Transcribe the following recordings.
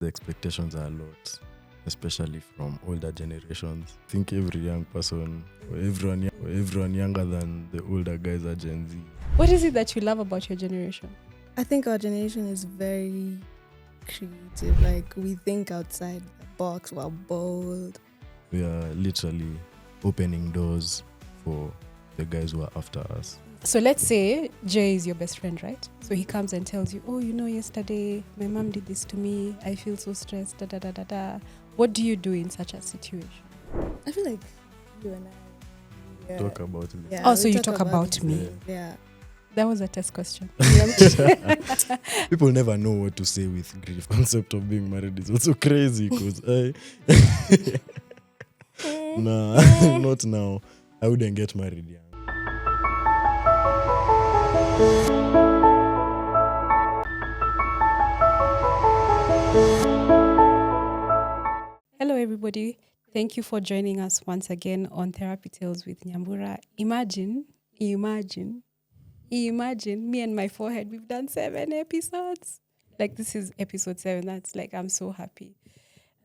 the expectations are a lot, especially from older generations. I think every young person, or everyone younger than the older guys are Gen Z. What is it that you love about your generation? I think our generation is very creative. Like, we think outside the box, we're bold. We are literally opening doors for the guys who are after us. So let's say Jay is your best friend, right? So he comes and tells you, oh, yesterday my mom did this to me. I feel so stressed, da da da da da. What do you do in such a situation? I feel like you and I Talk about it. Yeah, Oh, so we you talk about me. Yeah. That was a test question. People never know what to say with grief. Concept of being married is also crazy because nah, not now. I wouldn't get married young. Hello, everybody. Thank you for joining us once again on Therapy Tales with Nyambura. Imagine, me and my forehead, we've done 7 episodes. Like, this is episode 7. That's like, I'm so happy.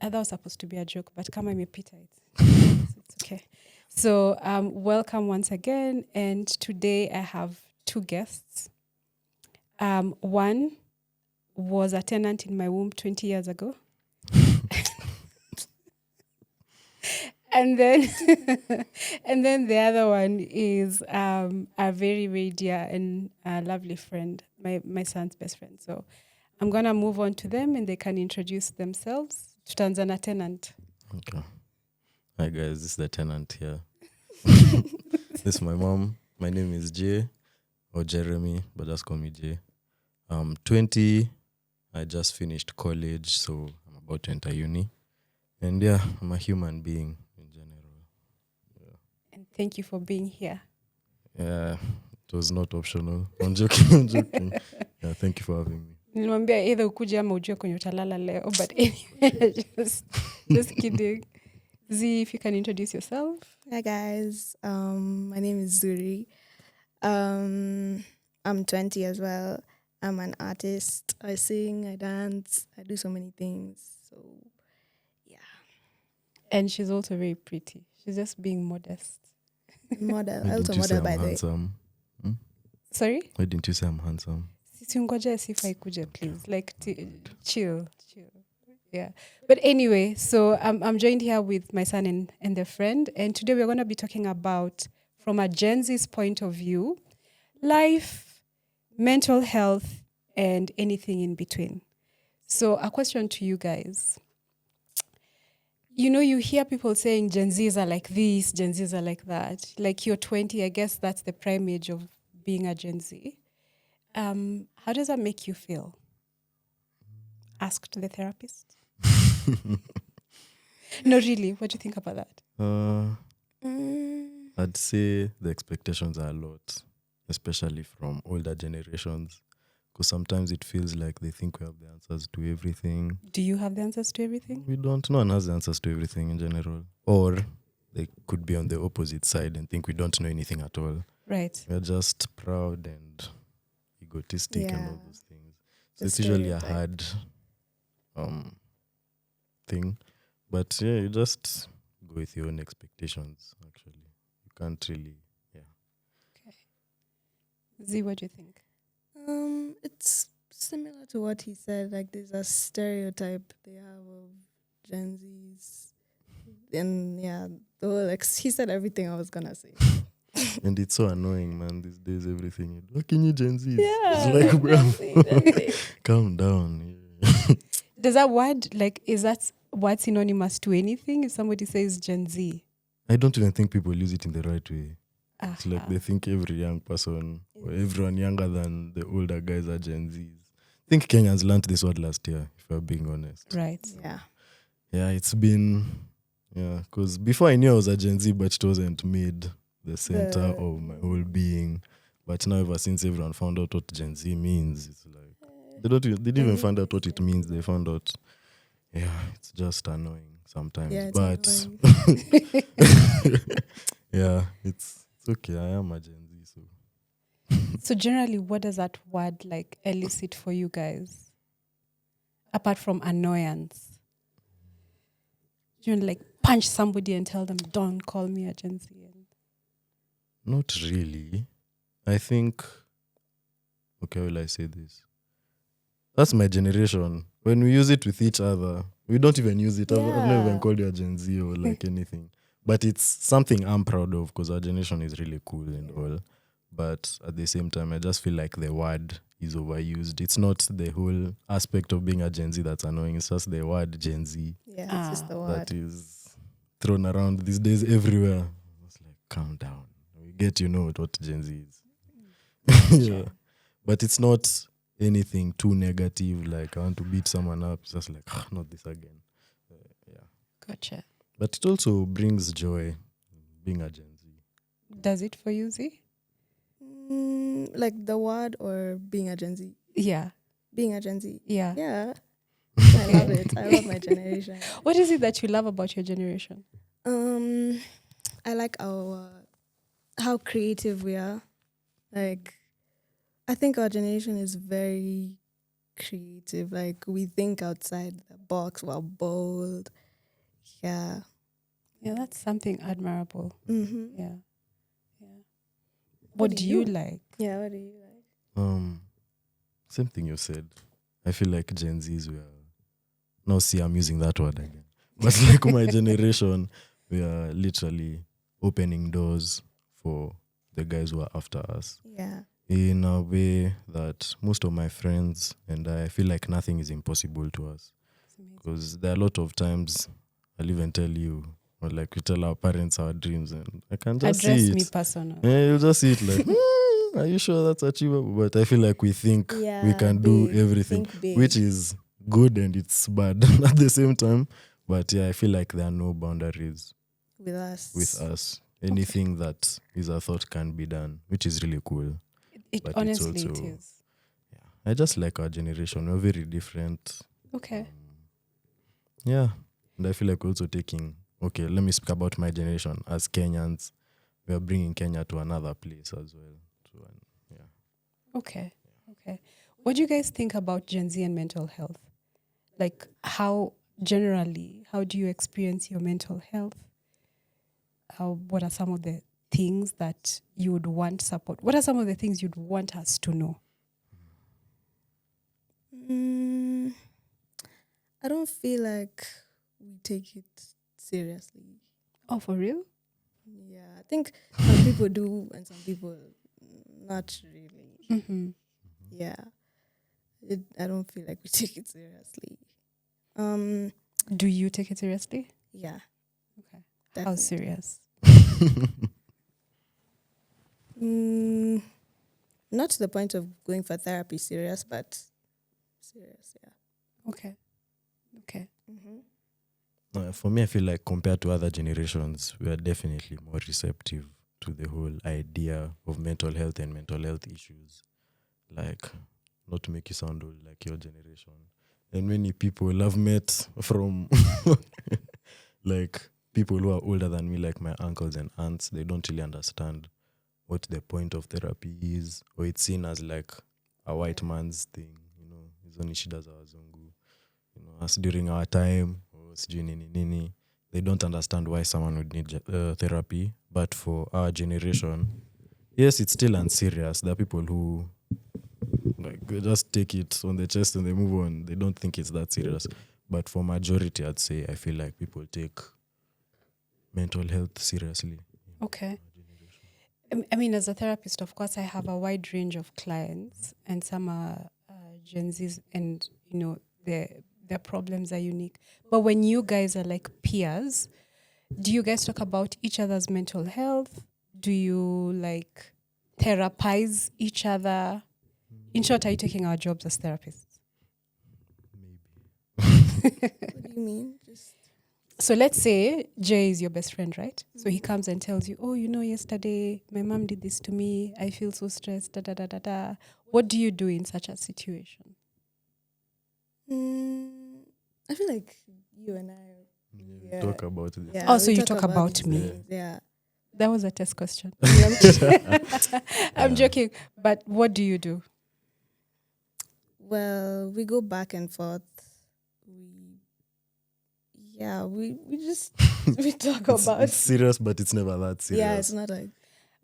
That was supposed to be a joke, but come on, me Peter, it's okay. So, welcome once again. And today I have 2 guests. One was a tenant in my womb 20 years ago. And then the other one is a very, very dear and lovely friend, my son's best friend. So I'm going to move on to them and they can introduce themselves. Tutaanza na tenant. Okay. Hi guys, this is the tenant here. This is my mom. My name is Jay or Jeremy, but just call me Jay. I'm 20. I just finished college, so I'm about to enter uni. And yeah, I'm a human being in general. Yeah. And thank you for being here. Yeah, it was not optional. I'm joking. Yeah, thank you for having me. Nilimwambia either ukuje ama ujue kwenye utalala leo, but anyway, just kidding. Z, if you can introduce yourself. Hi guys. My name is Zuri. I'm 20 as well. I'm an artist. I sing, I dance, I do so many things. So yeah. And she's also very pretty. She's just being modest. Model. Why I also didn't you say model I'm by the way. handsome? Sorry? Why didn't you say I'm handsome? Singoja sifa ikuje, please. Like, chill. Yeah. But anyway, so I'm joined here with my son and their friend. And today we're going to be talking about, from a Gen Z's point of view, life, mental health, and anything in between. So a question to you guys. You hear people saying Gen Zs are like this, Gen Zs are like that. Like, you're 20, I guess that's the prime age of being a Gen Z. How does that make you feel? Asked the therapist. No, really. What do you think about that? I'd say the expectations are a lot, especially from older generations, because sometimes it feels like they think we have the answers to everything. Do you have the answers to everything? We don't. No one has the answers to everything in general. Or they could be on the opposite side and think we don't know anything at all. Right. We're just proud and egotistic and all those things. So The it's usually a stereotype. hard thing. But yeah, you just go with your own expectations, actually. You can't really, Z, what do you think? It's similar to what he said. Like, there's a stereotype they have of Gen Zs. And yeah, the whole he said everything I was gonna say. And it's so annoying, man, these days, everything. Look in you, Gen Zs. Yeah. It's like, bro, That's calm down. Yeah. Does that word, is that word synonymous to anything if somebody says Gen Z? I don't even think people use it in the right way. Uh-huh. It's like they think every young person or everyone younger than the older guys are Gen Zs. I think Kenyans learned this word last year, if we're being honest. Right. Yeah. Yeah, it's been, because before I knew I was a Gen Z, but it wasn't made the center of my whole being. But now, ever since everyone found out what Gen Z means, it's like, they didn't even find out what it means. They found out, it's just annoying sometimes. Yeah, but yeah, it's okay. I am a Gen Z, so. So generally, what does that word elicit for you guys? apart from annoyance? Do you want to like punch somebody and tell them, don't call me a Gen Z? Not really. I think, okay, how will I say this? That's my generation. When we use it with each other, we don't even use it. I've never even Yeah. called you a Gen Z or like anything. But it's something I'm proud of because our generation is really cool and all. But at the same time, I just feel like the word is overused. It's not the whole aspect of being a Gen Z that's annoying. It's just the word Gen Z Yeah, it's just the word. that is thrown around these days everywhere. It's like, calm down. We get what Gen Z is. Yeah. But it's not anything too negative, like I want to beat someone up. It's just like, not this again. Yeah. Gotcha. But it also brings joy being a Gen Z. Does it for you, Z? Like the word or being a Gen Z? Yeah. Being a Gen Z. Yeah. Yeah. I love it. I love my generation. What is it that you love about your generation? I like how creative we are. Like, I think our generation is very creative. Like, we think outside the box. We're bold. Yeah. Yeah, that's something admirable. Mm-hmm. Yeah. What do you like? Yeah, what do you like? Same thing you said. I feel like Gen Zs were. No, see, I'm using that word again. But like my generation, we are literally opening doors for the guys who are after us. Yeah. In a way that most of my friends and I feel like nothing is impossible to us. Because there are a lot of times I'll even tell you, or like we tell our parents our dreams, and I can just Address see it. me personally. Yeah, you'll just see it like, are you sure that's achievable? But I feel like we think we can do big. everything, Think big. which is good and it's bad at the same time. But yeah, I feel like there are no boundaries with us. Anything that is a thought can be done, which is really cool. It But honestly it's also, it is. Yeah, I just like our generation. We're very different. Okay. Yeah. And I feel like we're also taking, okay, let me speak about my generation. As Kenyans, we are bringing Kenya to another place as well. So, Okay. What do you guys think about Gen Z and mental health? Like, how do you experience your mental health? What are some of the things that you would want support? What are some of the things you'd want us to know? I don't feel like we take it seriously. Oh, for real? Yeah, I think some people do and some people not really. Mm-hmm. Yeah, I don't feel like we take it seriously. Do you take it seriously? Yeah. Okay. Definitely. How serious? Not to the point of going for therapy serious, but serious, yeah. Okay. Mm-hmm. For me, I feel like compared to other generations, we are definitely more receptive to the whole idea of mental health and mental health issues. Like, not to make you sound old like your generation. And many people I've met from like people who are older than me, like my uncles and aunts, they don't really understand what the point of therapy is, or it's seen as like a white man's thing, hizo ni shida za wazungu, as during our time, or sijui nini. They don't understand why someone would need therapy. But for our generation, yes, it's still unserious. There are people who like they just take it on the chest and they move on. They don't think it's that serious. But for majority, I'd say I feel like people take mental health seriously. Okay. I mean, as a therapist, of course, I have a wide range of clients, and some are Gen Zs, and their problems are unique. But when you guys are like peers, do you guys talk about each other's mental health? Do you like therapize each other? In short, are you taking our jobs as therapists? What do you mean? So let's say Jay is your best friend, right? So he comes and tells you, yesterday my mom did this to me. I feel so stressed, da. What do you do in such a situation? I feel like you and I talk about this. Yeah, so you talk about me. things, yeah. That was a test question. I'm joking. But what do you do? Well, we go back and forth. yeah, we just we talk It's about. serious, but it's never that serious. Yeah, it's not like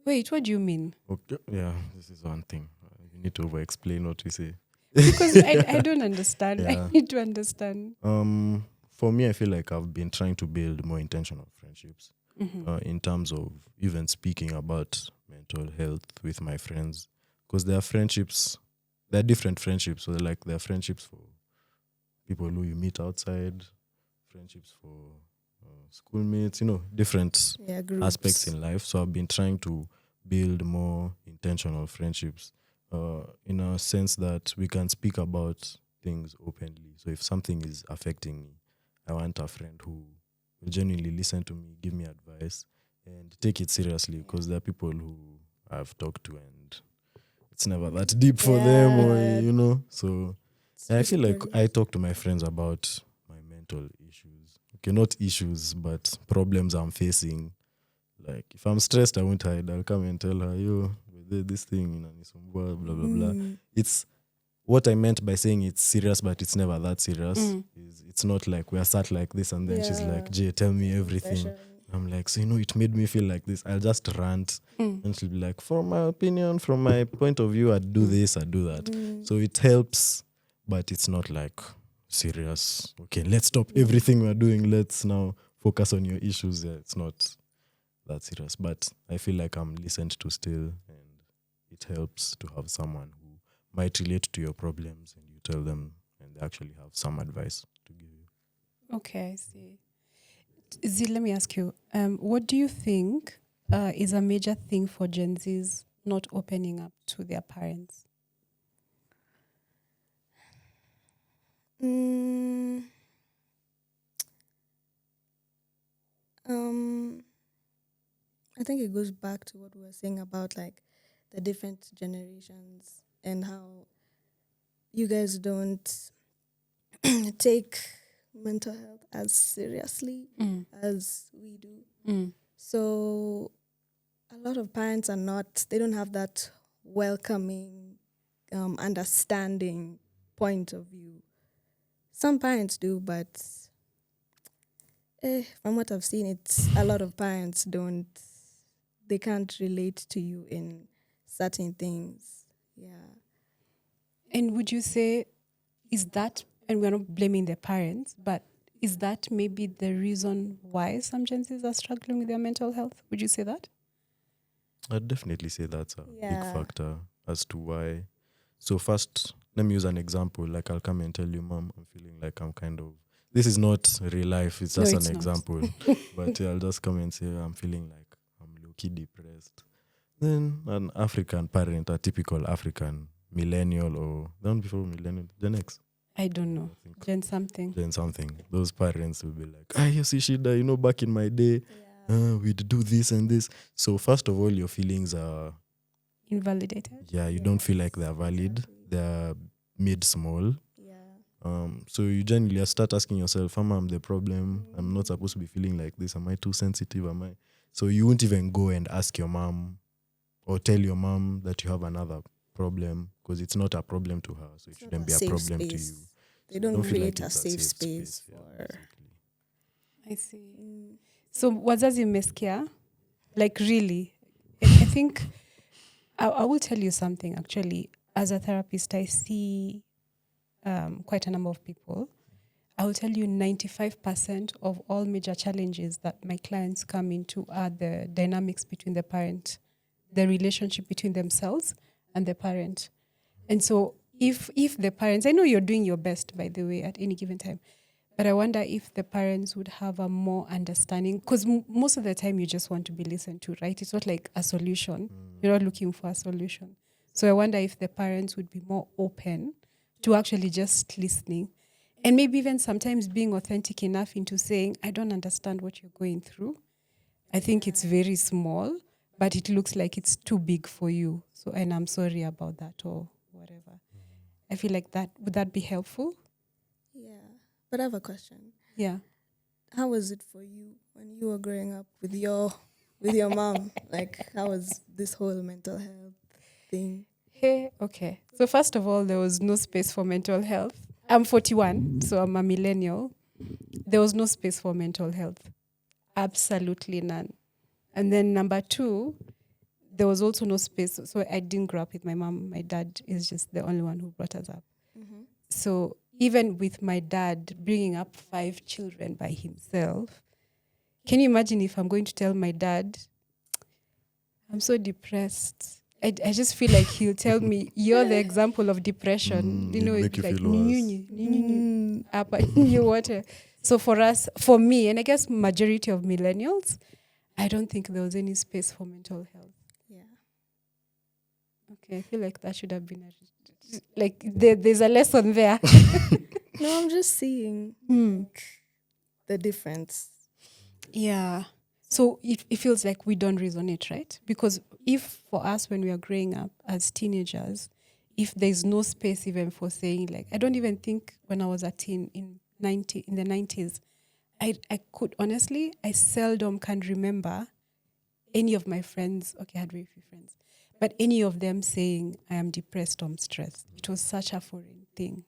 Wait, what do you mean? Okay. Yeah, this is one thing. You need to over-explain what we say. Because I don't understand. Yeah. I need to understand. For me, I feel like I've been trying to build more intentional friendships in terms of even speaking about mental health with my friends. Because there are friendships, there are different friendships. So, like, there are friendships for people who you meet outside, friendships for schoolmates, different groups. aspects in life. So I've been trying to build more intentional friendships in a sense that we can speak about things openly. So if something is affecting me, I want a friend who will genuinely listen to me, give me advice, and take it seriously, because there are people who I've talked to and it's never that deep for them, or so I feel like I talk to my friends about my mental issues. Okay, not issues, but problems I'm facing. Like, if I'm stressed, I won't hide. I'll come and tell her, yo, we did this thing, blah, blah, blah. It's what I meant by saying it's serious, but it's never that serious. It's not like we're sat like this and then she's like, Jay, tell me everything. I'm like, so, it made me feel like this. I'll just rant. And she'll be like, from my opinion, from my point of view, I'd do this, I'd do that. So it helps, but it's not like serious. Okay, let's stop everything we're doing. Let's now focus on your issues. Yeah, it's not that serious. But I feel like I'm listened to still, and it helps to have someone who might relate to your problems and you tell them and they actually have some advice to give you. Okay, I see. Z, let me ask you, what do you think is a major thing for Gen Zs not opening up to their parents? I think it goes back to what we were saying about like the different generations and how you guys don't take mental health as seriously as we do. So a lot of parents they don't have that welcoming, understanding point of view. Some parents do, but from what I've seen, it's a lot of parents they can't relate to you in certain things. Yeah. And would you say, is that, and we're not blaming their parents, but is that maybe the reason why some Gen Zs are struggling with their mental health? Would you say that? I'd definitely say that's a big factor as to why. So first, let me use an example. Like, I'll come and tell you, Mom, I'm feeling like I'm kind of, this is not real life, it's just an example. But I'll just come and say, I'm feeling like I'm low-key depressed. Then an African parent, a typical African millennial, or down before millennial, Gen X. I don't know. Gen something. Those parents will be like, you see, Shida, back in my day, we'd do this and this. So first of all, your feelings are invalidated. Yeah, you don't feel like they're valid. They're mid-small. So you generally start asking yourself, am I the problem? I'm not supposed to be feeling like this. Am I too sensitive? So you won't even go and ask your mom or tell your mom that you have another problem, because it's not a problem to her. So it shouldn't be a problem to you. They don't create a safe space for... Yeah, exactly. I see. So wazazi mmesikia? Like, really? I think I will tell you something, actually. As a therapist, I see quite a number of people. I will tell you 95% of all major challenges that my clients come into are the dynamics between the parent, the relationship between themselves and the parent. And so if the parents, I know you're doing your best, by the way, at any given time, but I wonder if the parents would have a more understanding, because most of the time you just want to be listened to, right? It's not like a solution. You're not looking for a solution. So I wonder if the parents would be more open to actually just listening, and maybe even sometimes being authentic enough into saying, I don't understand what you're going through. I think it's very small, but it looks like it's too big for you. So, and I'm sorry about that or whatever. I feel like would that be helpful? Yeah. But I have a question. Yeah. How was it for you when you were growing up with your mom? Like, how was this whole mental health thing? Hey, okay. So first of all, there was no space for mental health. I'm 41, so I'm a millennial. there was no space for mental health. Absolutely none. And then number 2, there was also no space. So I didn't grow up with my mom. My dad is just the only one who brought us up. Mm-hmm. So even with my dad bringing up 5 children by himself, can you imagine if I'm going to tell my dad, I'm so depressed? I just feel like he'll tell me, you're the example of depression. It'd make you like feel worse. up in your water. So for me, and I guess majority of millennials, I don't think there was any space for mental health. Yeah. Okay, I feel like that should have been there's a lesson there. No, I'm just seeing the difference. Yeah. So it feels like we don't resonate, right? Because if for us when we are growing up as teenagers, if there's no space even for saying, like, I don't even think when I was a teen in the 90s, I could honestly, I seldom can remember any of my friends, okay, I had very few friends, but any of them saying, I am depressed or I'm stressed. It was such a foreign thing.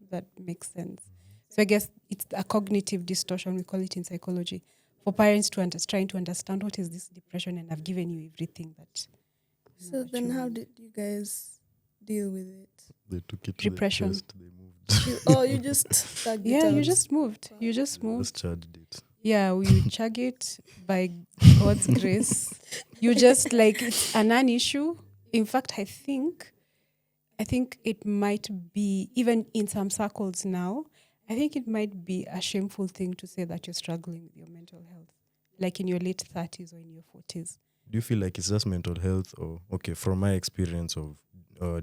That makes sense. So I guess it's a cognitive distortion, we call it in psychology, for parents to trying to understand what is this depression, and I've given you everything that. So then how did you guys deal with it? They took it Depression. to the chest, they moved. You just tugged it Yeah, out. you just moved. You just They moved. just charged it. Yeah, we chug it by God's grace. You just like, it's a non-issue. In fact, I think it might be, even in some circles now, I think it might be a shameful thing to say that you're struggling with your mental health, like in your late 30s or in your 40s. Do you feel like it's just mental health, or okay, from my experience of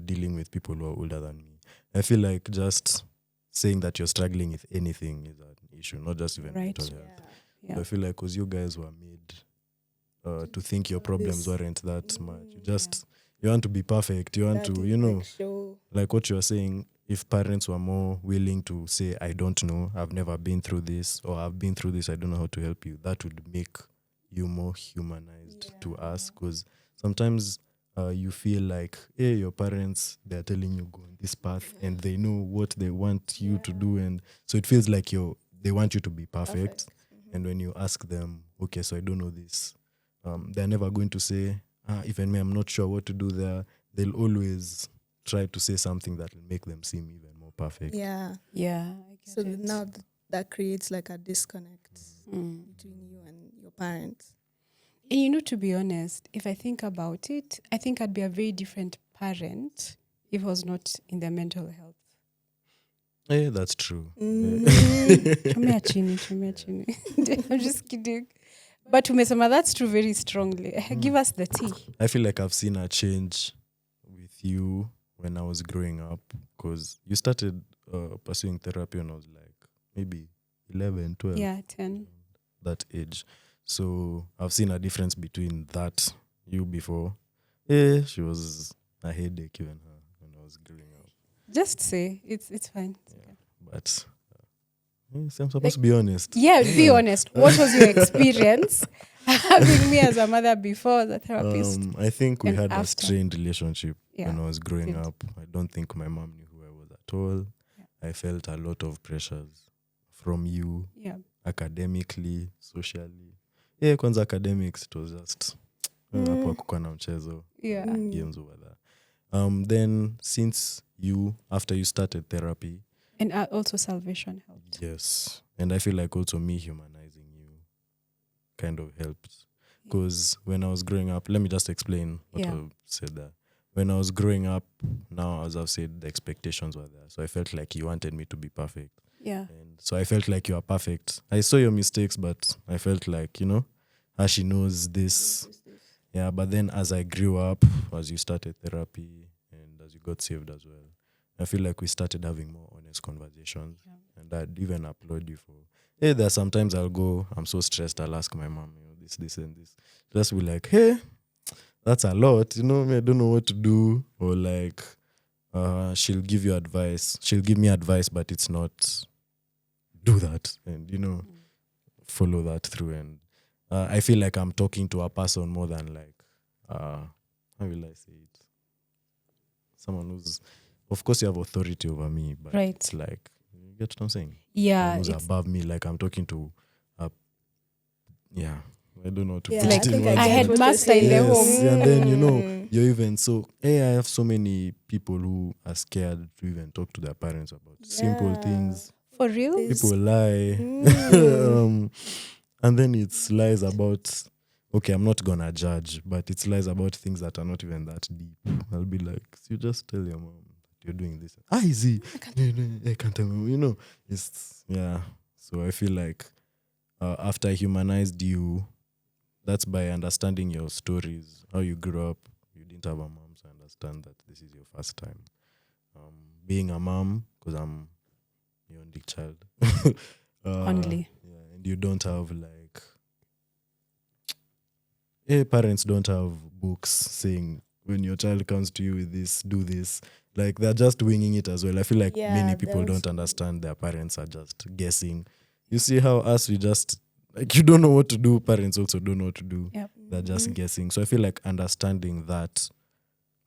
dealing with people who are older than me, I feel like just saying that you're struggling with anything is an issue, not just even Right. mental health. Yeah. So I feel like because you guys were made to think your problems weren't that much. You want to be perfect. You want to, like what you are saying, if parents were more willing to say, I don't know, I've never been through this, or I've been through this, I don't know how to help you, that would make you more humanized to us. Because sometimes you feel like, hey, your parents, they're telling you go on this path and they know what they want you to do. And so it feels like they want you to be perfect. And when you ask them, okay, so I don't know this, they're never going to say, even me, I'm not sure what to do there. They'll always try to say something that will make them seem even more perfect. Yeah. Yeah. I get So it. now that creates like a disconnect between you and your parents. And to be honest, if I think about it, I think I'd be a very different parent if I was not in their mental health. Yeah, that's true. Chomea chini. I'm just kidding. But umesema that's true very strongly. Give us the tea. I feel like I've seen a change with you when I was growing up, because you started pursuing therapy when I was like maybe 11, 12. Yeah, 10. That age. So I've seen a difference between that, you before. She was a headache even her when I was growing up. Just say it's fine. It's okay. But I'm supposed to be honest. Yeah, be honest. What was your experience having me as a mother before as a therapist? I think we and had a after. strained relationship Yeah, when I was growing did. up. I don't think my mom knew who I was at all. Yeah. I felt a lot of pressures from you, Yeah. academically, socially. Yeah, kwanza academics, it was just hapo hakukuwa na mchezo. Yeah. Games over there. Then since after you started therapy, And also salvation helped. yes, and I feel like also me humanizing you kind of helped, because when I was growing up, let me just explain what I said there. When I was growing up, now as I've said, the expectations were there, so I felt like you wanted me to be perfect. Yeah. And so I felt like you are perfect. I saw your mistakes, but I felt like, she knows this. Yeah, but then as I grew up, as you started therapy and as you got saved as well, I feel like we started having more honest conversations. Yeah. And I'd even applaud you for, hey, there are sometimes I'm so stressed, I'll ask my mom, this and this. Just be like, hey, that's a lot. I don't know what to do. Or like, she'll give you advice. She'll give me advice, but it's not do that. And, follow that through. And I feel like I'm talking to a person more than like, how will I say it? Someone who's, of course you have authority over me, but Right. it's like, you get what I'm saying? Yeah, who's it's above me. Like I'm talking to, yeah, I don't know how to Yeah, put like it in I words. I get had what you're master in the saying. Yes, home. and then Mm. you're even so. Hey, I have so many people who are scared to even talk to their parents about simple Yeah. things. For real? There's- People lie, Mm. and then it's lies about. Okay, I'm not gonna judge, but it's lies about things that are not even that deep. I'll be like, you just tell your mom you're doing this. Is it? I can't tell you. It's yeah. So I feel like after I humanized you, that's by understanding your stories, how you grew up. You didn't have a mom, so I understand that this is your first time being a mom, because I'm your only child. Only. Yeah, and you don't have like parents don't have books saying when your child comes to you with this, do this. Like they're just winging it as well. I feel like Yeah, many people there was- don't understand their parents are just guessing. You see how us we just like you don't know what to do. Parents also don't know what to do. Yep. They're just Mhm. guessing. So I feel like understanding that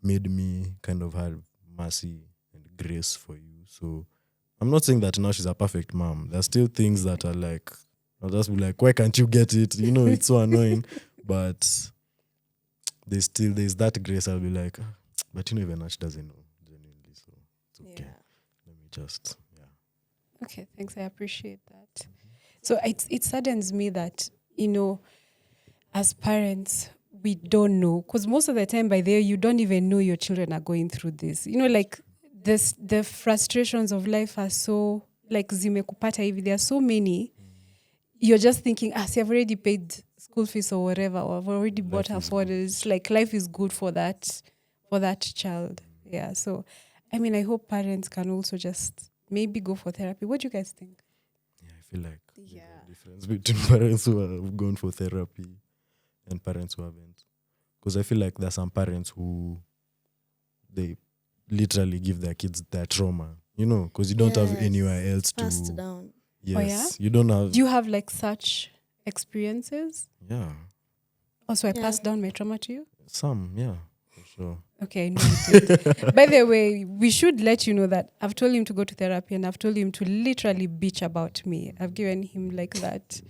made me kind of have mercy and grace for you. So I'm not saying that now she's a perfect mom. There's still things that are like, I'll just be like, why can't you get it? It's so annoying. But there's that grace. I'll be like, but even Ash doesn't know genuinely. So it's okay. Yeah. Let me just, Okay, thanks. I appreciate that. So it saddens me that, as parents, we don't know. Because most of the time by there, you don't even know your children are going through this. Like the frustrations of life are so, like zimekupata hivi. There are so many. You're just thinking, see, I've already paid school fees or whatever, or I've already bought Life her is for good. this. Like life is good for that child. Yeah. So, I mean, I hope parents can also just maybe go for therapy. What do you guys think? yeah, I feel like there's Yeah. a difference between parents who have gone for therapy and parents who haven't. Because I feel like there's some parents who they literally give their kids their trauma, because you don't have Yes, anywhere else it's passed to. down. Yes, you don't have. Do you have like such experiences? Yeah, Also, I Yeah. passed down my trauma to you? some, yeah, for sure. Okay, I know you did. By the way, we should let you know that I've told him to go to therapy and I've told him to literally bitch about me. I've given him like that.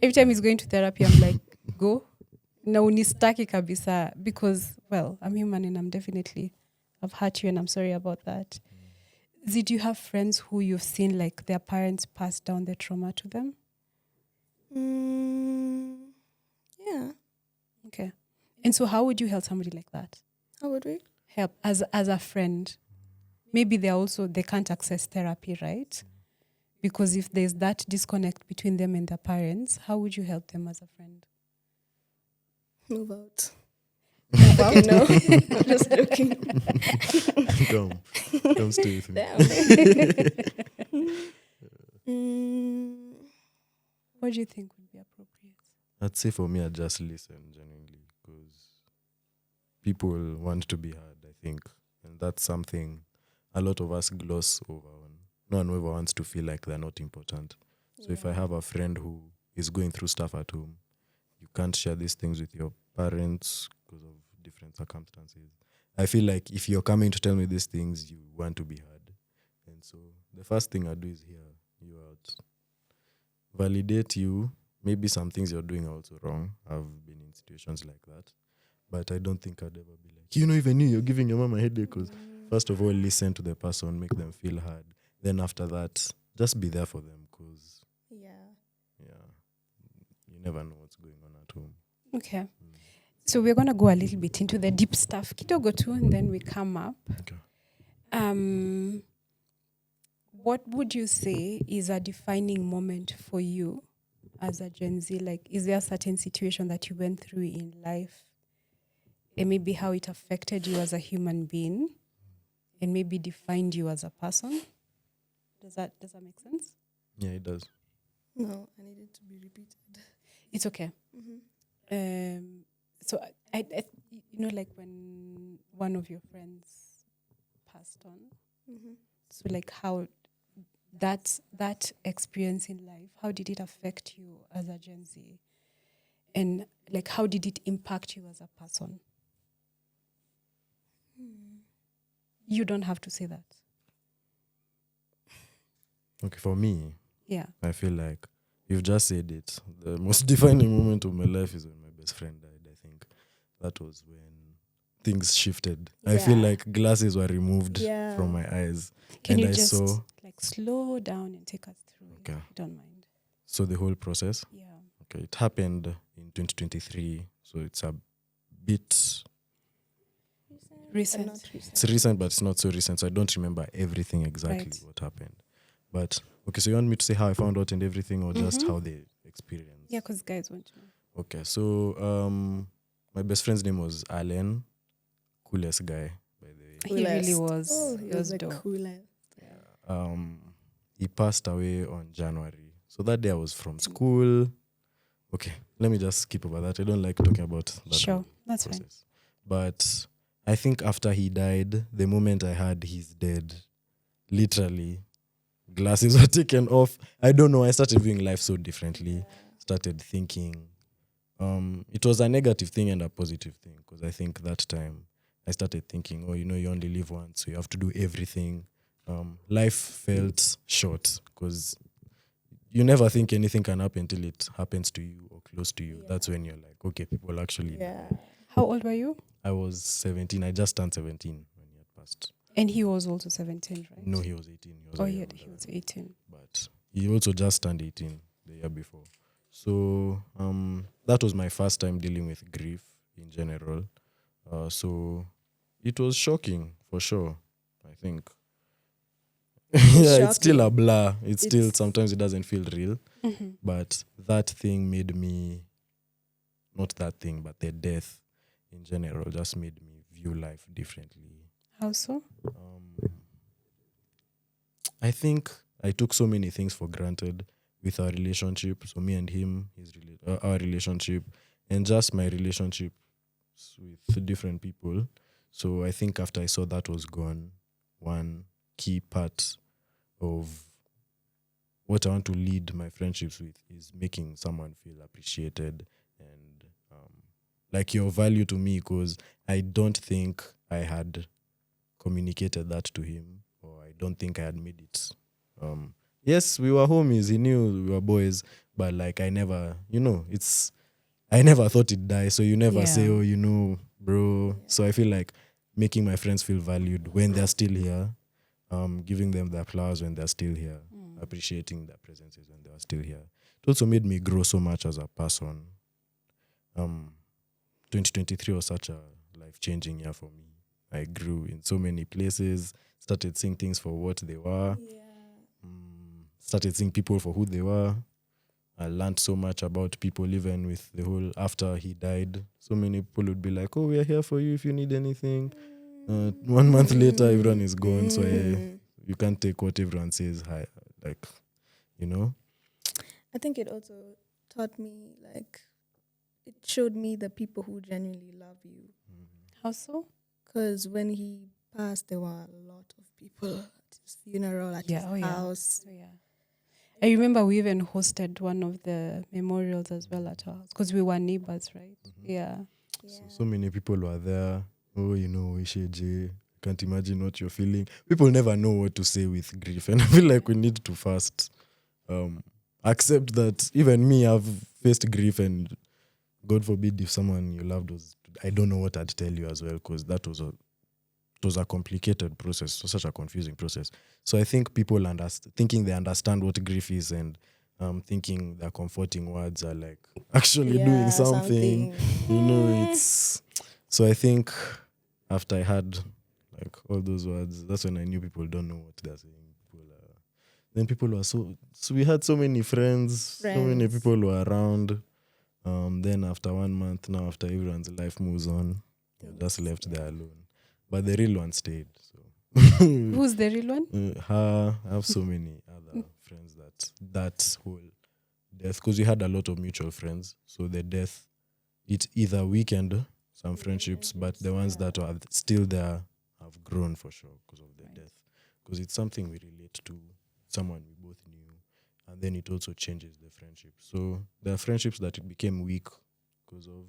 Every time he's going to therapy, I'm like, go. Na unistaki kabisa. Because, well, I'm human and I've hurt you and I'm sorry about that. Did you have friends who you've seen like their parents pass down the trauma to them? Yeah. Okay. And so how would you help somebody like that? How would we? Help as a friend. Maybe they can't access therapy, right? Because if there's that disconnect between them and their parents, how would you help them as a friend? Move out. Move Okay, out? no. I'm just joking. Come stay with me. What do you think would be appropriate? I'd say for me, I just listen genuinely, because people want to be heard, I think, and that's something a lot of us gloss over on. No one ever wants to feel like they're not important. So if I have a friend who is going through stuff at home, you can't share these things with your parents because of different circumstances. I feel like if you're coming to tell me these things, you want to be heard. And so the first thing I do is hear you out, validate you. Maybe some things you're doing are also wrong. I've been in situations like that. But I don't think I'd ever be like, even you, you're giving your mom a headache. Because first of all, listen to the person, make them feel heard. Then after that, just be there for them, because, Yeah. you never know what's going on at home. Okay. So we're going to go a little bit into the deep stuff. Kidogo too, and then we come up. Okay. What would you say is a defining moment for you as a Gen Z? Like, is there a certain situation that you went through in life and maybe how it affected you as a human being and maybe defined you as a person? Does that make sense? Yeah, it does. No, I needed to be repeated. It's okay. Mm-hmm. So I like when one of your friends passed on, Mm-hmm. so like how that experience in life, how did it affect you as a Gen Z? And like how did it impact you as a person? You don't have to say that. Okay, for me, Yeah. I feel like you've just said it. The most defining moment of my life is when my best friend died. I think that was when things shifted. I feel Yeah. like glasses were removed Yeah. from my eyes. Can And you I just saw like slow down and take us through it? Okay. If you don't mind. so the whole process. Yeah. Okay, it happened in 2023, so it's a bit Recent. But not recent. it's recent, but it's not so recent. So I don't remember everything exactly Right. what happened. But okay, so you want me to say how I found out and everything, or just Mhm. how the experience? Yeah, because guys want to know. Okay, so my best friend's name was Alan, coolest guy, by the way. He really Coolest. was. Oh, he he was was the dope. coolest. He passed away on January. So that day I was from school. Okay, let me just skip over that. I don't like talking about that Sure, whole that's fine. process. But I think after he died, the moment I heard he's dead, literally, glasses were taken off. I don't know. I started viewing life so differently. Started thinking. It was a negative thing and a positive thing, because I think that time I started thinking, oh, you know, you only live once, so you have to do everything. Life felt short because you never think anything can happen until it happens to you or close to you. That's when you're like, okay, people actually Yeah. die. How old were you? I was 17. I just turned 17 when he had passed. And he was also 17, right? No, he was 18. He was Oh, a he year he older. was 18. But he also just turned 18 the year before. So that was my first time dealing with grief in general. So it was shocking for sure, I think. Yeah, it's still a shocking. blur. It's still, It's- sometimes it doesn't feel real. Mm-hmm. But that thing made me, not that thing, but the death in general just made me view life differently. How so? I think I took so many things for granted with our relationship. So me and him, our relationship, and just my relationships with different people. So I think after I saw that was gone, one key part of what I want to lead my friendships with is making someone feel appreciated and like your value to me, because I don't think I had communicated that to him, or I don't think I had made it. Yes, we were homies. He knew we were boys, but like I never, I never thought it'd die. So you never say, Yeah. oh, you know, bro. So I feel like making my friends feel valued when they're still here, giving them the applause when they're still here, appreciating their presences when they are still here. It also made me grow so much as a person. 2023 was such a life-changing year for me. I grew in so many places, started seeing things for what they were, started seeing people for who they were. I learned so much about people, even with the whole, after he died, so many people would be like, oh, we are here for you if you need anything. 1 month later, everyone is gone. So you can't take what everyone says. Like, you know? I think it also taught me, like, it showed me the people who genuinely love you. How so? Because when he passed, there were a lot of people at his funeral, at his house. Oh, yeah. I remember we even hosted one of the memorials as well at our house because we were neighbors, right? Yeah. So many people were there. Oh, you know, Isheje. Can't imagine what you're feeling. People never know what to say with grief. And I feel like we need to first accept that even me, I've faced grief, and God forbid if someone you loved was, I don't know what I'd tell you as well, because it was a complicated process. It was such a confusing process. So I think people thinking they understand what grief is, and thinking their comforting words are like actually doing something. You know, it's... So I think after I had like all those words, that's when I knew people don't know what they're saying. Then people were so we had so many friends. So many people were around. Then after 1 month, now after everyone's life moves on, you're just left there alone. But the real one stayed. So Who's the real one? I have so many other friends that whole death, because we had a lot of mutual friends. So the death, it either weakened some friendships, but the ones that are still there have grown for sure because of the death. Because it's something we relate to, someone we both knew, and then it also changes the friendship. So there are friendships that it became weak because of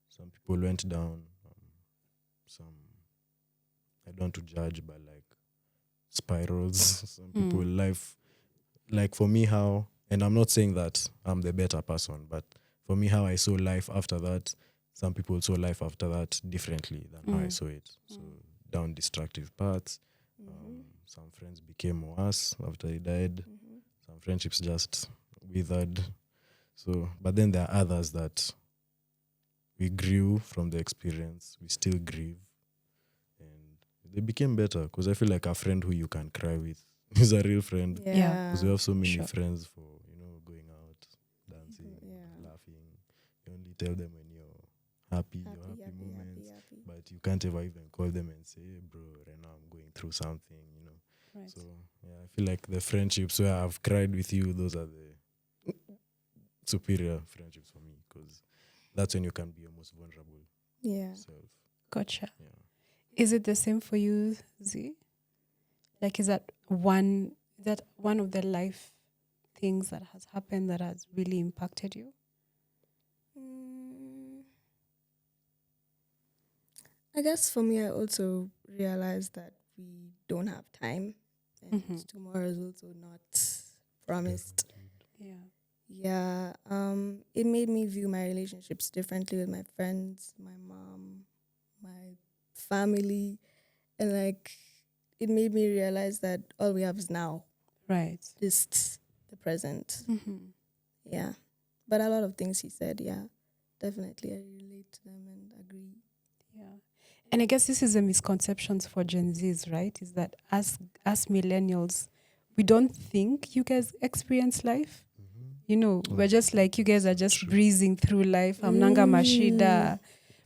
some people went down, some, I don't want to judge, but like spirals. Some people life like for me, how, and I'm not saying that I'm the better person, but for me, how I saw life after that, some people saw life after that differently than how I saw it. So down destructive paths. Some friends became worse after he died. Some friendships just withered. So, but then there are others that we grew from the experience. We still grieve, and they became better. Because I feel like a friend who you can cry with is a real friend. Yeah. Because we have so many Sure. friends for going out, dancing, laughing. You only tell them when you're happy, your happy moments. But you can't ever even call them and say, hey, bro, right now I'm going through something, Right. So yeah, I feel like the friendships where I've cried with you, those are the superior friendships for me, because that's when you can be your most vulnerable self. Gotcha. Yeah. Is it the same for you, Z? Like, is that one of the life things that has happened that has really impacted you? I guess for me, I also realized that we don't have time, and tomorrow is also not promised. Yeah. It made me view my relationships differently with my friends, my mom, my family, and like it made me realize that all we have is now, Right. just the present. Yeah, but a lot of things he said, definitely I relate to them and agree. Yeah. And I guess this is a misconception for Gen Zs, right? Is that as millennials, we don't think you guys experience life. We're just like, you guys are just breezing through life. Amnanga mashida.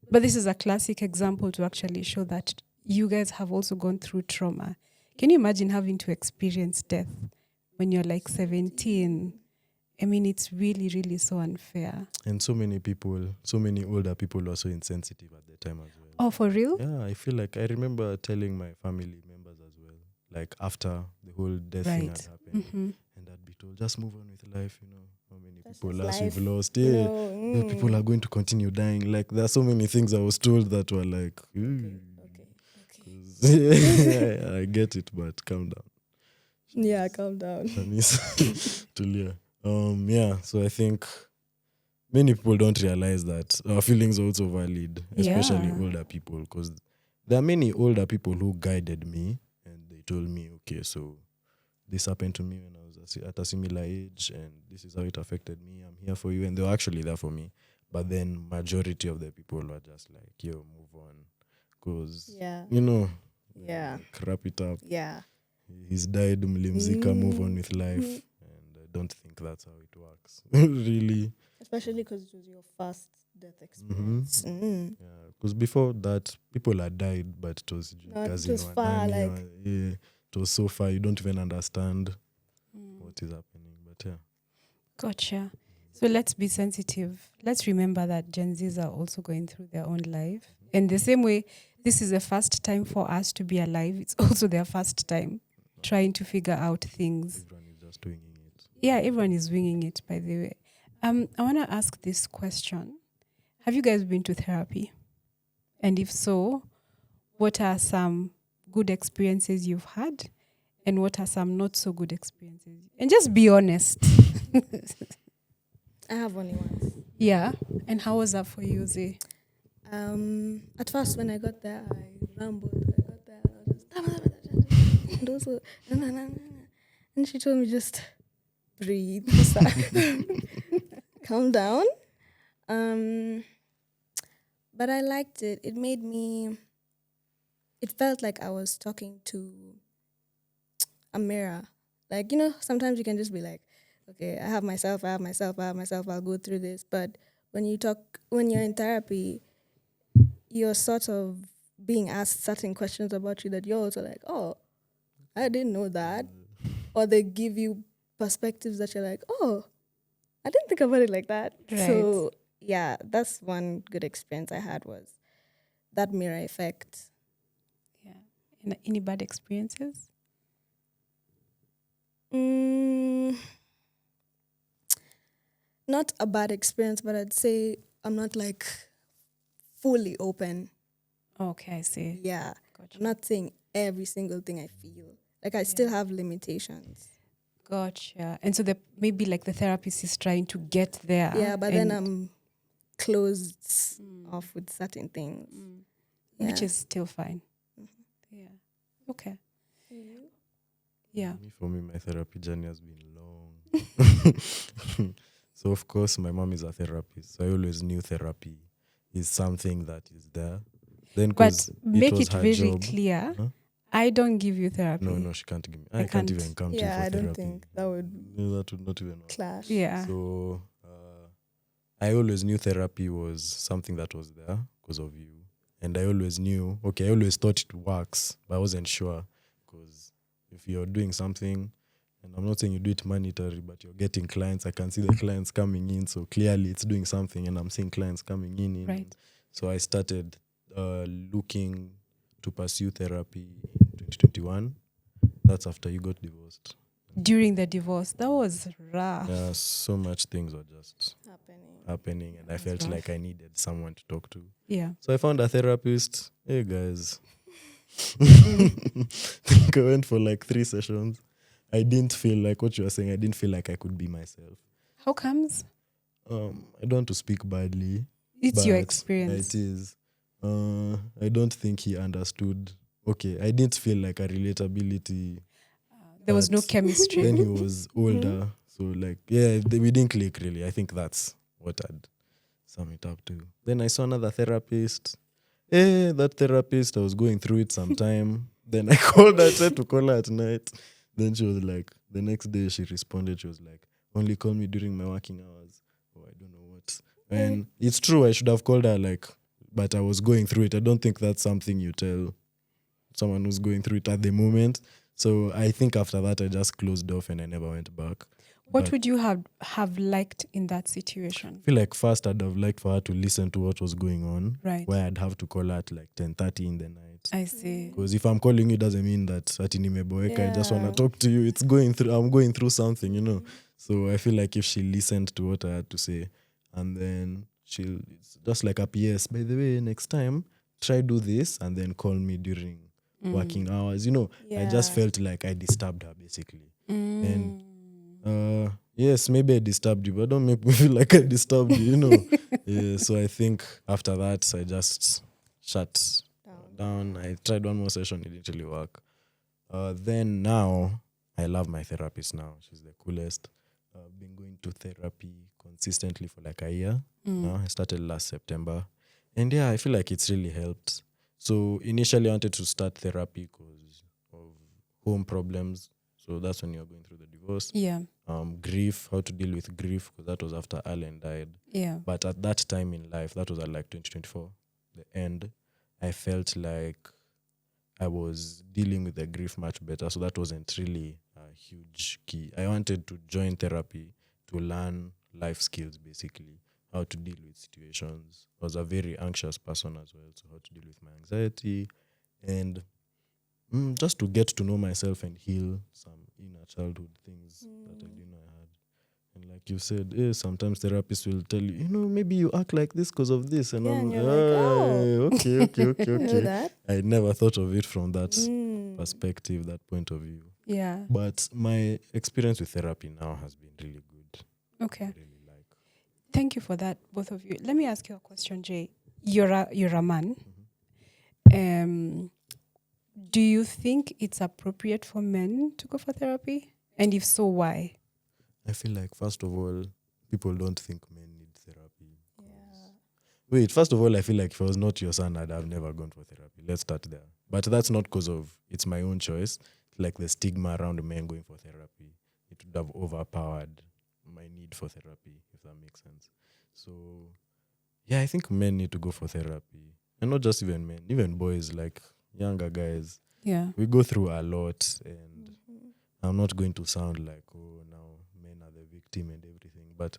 But this is a classic example to actually show that you guys have also gone through trauma. Can you imagine having to experience death when you're like 17? I mean, it's really, really so unfair. And so many older people were so insensitive at the time as well. Oh, for real? Yeah, I feel like I remember telling my family members as well, like after the whole death thing had happened, and I'd be told, just move on with life, how many That's people just last we've life, lost. Yeah, people are going to continue dying. Like, there are so many things I was told that were like, yeah, I get it, but calm down. Yeah, calm down. Tulia. So I think many people don't realize that our feelings are also valid, especially older people, because there are many older people who guided me and they told me, okay, so this happened to me when I was at a similar age and this is how it affected me. I'm here for you. And they were actually there for me. But then majority of the people were just like, yo, move on. Because, wrap it up. Yeah. He's died, mlimzika, move on with life. And I don't think that's how it works. Really. Especially because it was your first death experience. Yeah, because before that, people had died, but it was far, it was so far, you don't even understand what is happening. But yeah. Gotcha. So let's be sensitive. Let's remember that Gen Zs are also going through their own life. And the same way, this is the first time for us to be alive. It's also their first time trying to figure out things. Everyone is just winging it. Yeah, everyone is winging it, by the way. I want to ask this question. Have you guys been to therapy? And if so, what are some good experiences you've had? And what are some not so good experiences? And just be honest. I have only one. Yeah. And how was that for you, Zee? At first, when I got there, I rambled. I got there, I was just... and also... And she told me just breathe. Calm down. But I liked it. It made me... It felt like I was talking to a mirror. Like, sometimes you can just be like, okay, I have myself, I'll go through this. But when you're in therapy, you're sort of being asked certain questions about you that you're also like, oh, I didn't know that. Or they give you perspectives that you're like, oh, I didn't think about it like that. Right. So, yeah, that's one good experience I had was that mirror effect. Yeah. And any bad experiences? Not a bad experience, but I'd say I'm not like fully open. Okay, I see. Yeah. Gotcha. I'm not saying every single thing I feel. Like I still have limitations. Gotcha. And so maybe like the therapist is trying to get there. Yeah, but then and- I'm closed off with certain things. which Yeah. is still fine. Yeah. Okay. Yeah. For me, my therapy journey has been long. So, of course, my mom is a therapist. So I always knew therapy is something that is there. Then, But because make was it her very job. clear. Huh? I don't give you therapy. No, she can't give me. I I can't can't. even come to you Yeah, for I therapy. don't think that would No, that would not even work. clash. Yeah. So I always knew therapy was something that was there because of you. And I always knew, I always thought it works, but I wasn't sure. Because if you're doing something, and I'm not saying you do it monetary, but you're getting clients, I can see the clients coming in. So clearly it's doing something and I'm seeing clients coming in. Right. So I started looking to pursue therapy in 2021. That's after you got divorced. During the divorce, that was rough. Yeah, so much things were just happening and I felt rough. like I needed someone to talk to. Yeah. So I found a therapist. Hey guys. I think I went for like 3 sessions. I didn't feel like what you were saying. I didn't feel like I could be myself. How comes? I don't want to speak badly. It's your but experience. It is. I don't think he understood. Okay, I didn't feel like a relatability. There was no but chemistry. Then he was older. So like, we didn't click really. I think that's what I'd sum it up to. Then I saw another therapist. That therapist, I was going through it sometime. Then I called her, I tried to call her at night. Then she was like, the next day she responded, she was like, only call me during my working hours. Or I don't know what. And it's true, I should have called her but I was going through it. I don't think that's something you tell someone who's going through it at the moment. So I think after that, I just closed off and I never went back. What But would you have liked in that situation? I feel like first I'd have liked for her to listen to what was going on. Right. Where I'd have to call her at like 10:30 in the night. I see. Because if I'm calling you, doesn't mean that ati nimeboeka, I just want to Yeah. talk to you. I'm going through something, you know. So I feel like if she listened to what I had to say, and then it's just like a PS, by the way, next time, try do this, and then call me during working hours. You know, I just felt like I disturbed her, basically. And yes, maybe I disturbed you, but don't make me feel like I disturbed you, you know. Yeah, so I think after that, I just shut down. I tried one more session, it didn't really work. Then now, I love my therapist now. She's the coolest. I've been going to therapy consistently for like a year now. I started last September. And yeah, I feel like it's really helped. So initially I wanted to start therapy because of home problems. So that's when you're going through the divorce. Yeah. Grief, how to deal with grief, because that was after Alan died. Yeah. But at that time in life, that was at like 2024, the end, I felt like I was dealing with the grief much better. So that wasn't really a huge key. I wanted to join therapy to learn life skills, basically, how to deal with situations. I was a very anxious person as well, so how to deal with my anxiety and just to get to know myself and heal some inner childhood things that I didn't know I had. And like you said, sometimes therapists will tell you, maybe you act like this because of this. And Yeah, I'm and like, you're like, okay. know that? I never thought of it from that perspective, that point of view. Yeah. But my experience with therapy now has been really good. Okay. I really like. Thank you for that, both of you. Let me ask you a question, Jay. You're a man. Do you think it's appropriate for men to go for therapy? And if so, why? I feel like, first of all, people don't think men need therapy. Wait, first of all, I feel like if I was not your son, I'd have never gone for therapy. Let's start there. But that's not because of it's my own choice. Like the stigma around men going for therapy, it would have overpowered my need for therapy, if that makes sense. So, yeah, I think men need to go for therapy. And not just even men, even boys, like younger guys. Yeah. We go through a lot, and I'm not going to sound like, now men are the victim and everything. But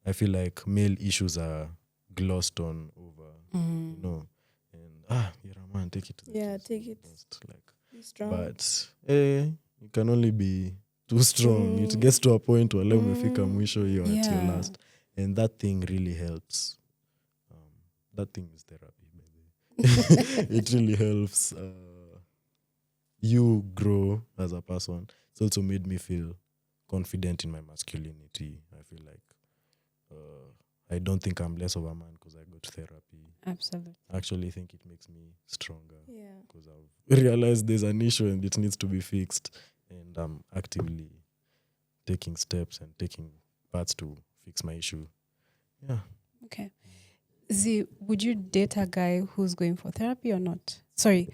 I feel like male issues are glossed on over, you know. And, you're a man, take it to the chest. take it. Just like, Be strong. but you can only be too strong. It gets to a point where let me umefika mwisho hiyo at your Yeah. last. And that thing really helps. That thing is therapy, by the way. It really helps you grow as a person. It's also made me feel confident in my masculinity. I feel like I don't think I'm less of a man because I go to therapy. Absolutely. I actually think it makes me stronger Yeah. because I've realized there's an issue and it needs to be fixed, and I'm actively taking steps and taking parts to fix my issue. Yeah. Okay. Z, would you date a guy who's going for therapy or not? Sorry,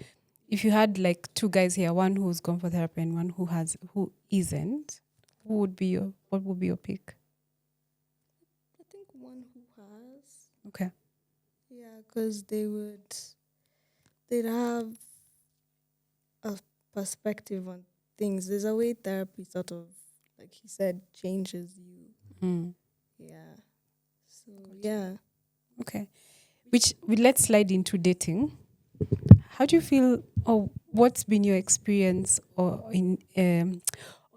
if you had like two guys here, one who's gone for therapy and one who isn't, what would be your pick? I think one who has. Okay. Yeah, because they'd have a perspective on things. There's a way therapy sort of, like he said, changes you. Mm. Yeah. So yeah. Okay. Let's slide into dating. How do you feel, or what's been your experience or in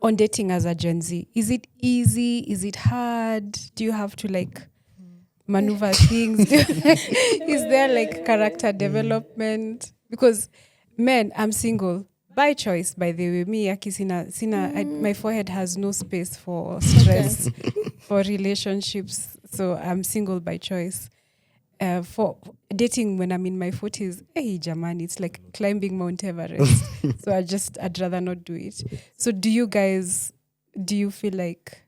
on dating as a Gen Z? Is it easy? Is it hard? Do you have to like maneuver things? Is there like character development? Because men, I'm single by choice. By the way, me aki my forehead has no space for stress, for relationships. So I'm single by choice. For dating when I'm in my 40s, hey Jaman, it's like climbing Mount Everest. So I'd rather not do it. So do you feel like,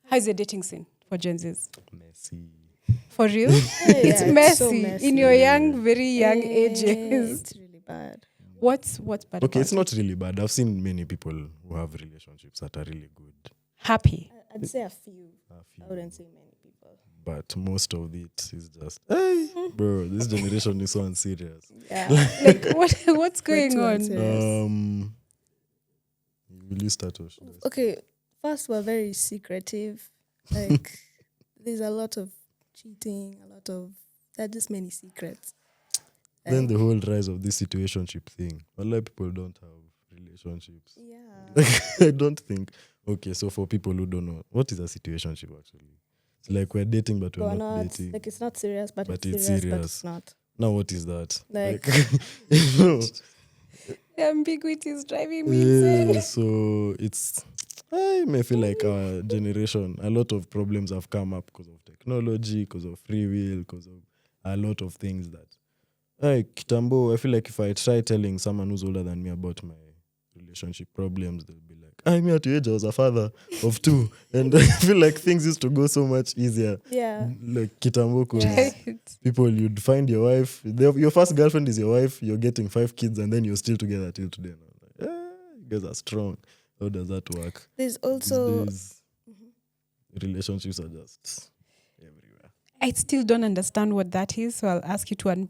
how's the dating scene for Gen Zs? Messy. For real? It's Yeah, messy. so messy. In your very young ages. It's really bad. What's bad Okay, about it's not really bad. I've seen many people who have relationships that are really good. happy? I'd say a few. A few. I wouldn't say many people. But most of it is just, hey, bro, this generation is so unserious. Yeah. Like what's going too on? unserious. Will you start off? Okay, first we're very secretive. Like there's a lot of cheating, there are just many secrets. Then the whole rise of this situationship thing. A lot of people don't have relationships. Yeah. I don't think. Okay, so for people who don't know, what is a situationship actually? It's like we're dating, but we're We're not not dating. like it's not serious, but But it's it's serious, but serious. it's not. Now, what is that? Like- you know, The ambiguity is driving me insane. yeah, so it's. I may feel like our generation, a lot of problems have come up because of technology, because of free will, because of a lot of things that. Kitambo, I feel like if I try telling someone who's older than me about my relationship problems, they'll be like, me at your age, I was a father of 2. And I feel like things used to go so much easier. Yeah. Like Kitambo, because Yeah. people, you'd find your wife, your first girlfriend is your wife, you're getting 5 kids, and then you're still together till today. And I'm like, you guys are strong. How does that work? There's also These days, relationships are just everywhere. I still don't understand what that is, so I'll ask you to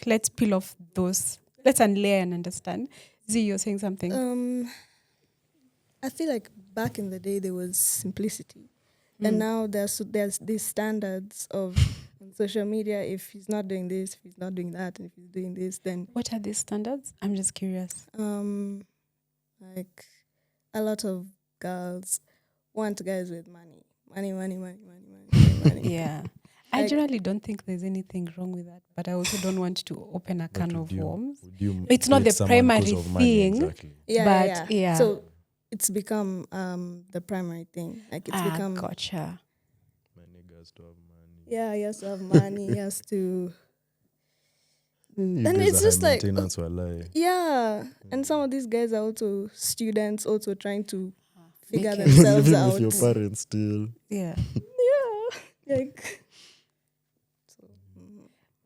let's peel off those. Let's unlayer and understand. Z, you're saying something. I feel like back in the day there was simplicity, and now there's these standards of on social media. If he's not doing this, if he's not doing that, and if he's doing this, then What are these standards? I'm just curious. like a lot of girls want guys with money. Yeah. I Like- generally don't think there's anything wrong with that, but I also don't want to open a But can would of you- worms. would you It's not date the someone 'cause primary of money, thing. exactly? Yeah, But, yeah. So it's become the primary thing. Like it's become Gotcha. My nigga has to have money. yeah, he has to have money, he has to You And guys it's are just high like- maintenance or lie. yeah. And some of these guys are also students, also trying to figure Make it. themselves Living out. with your parents still. Yeah. Yeah. Like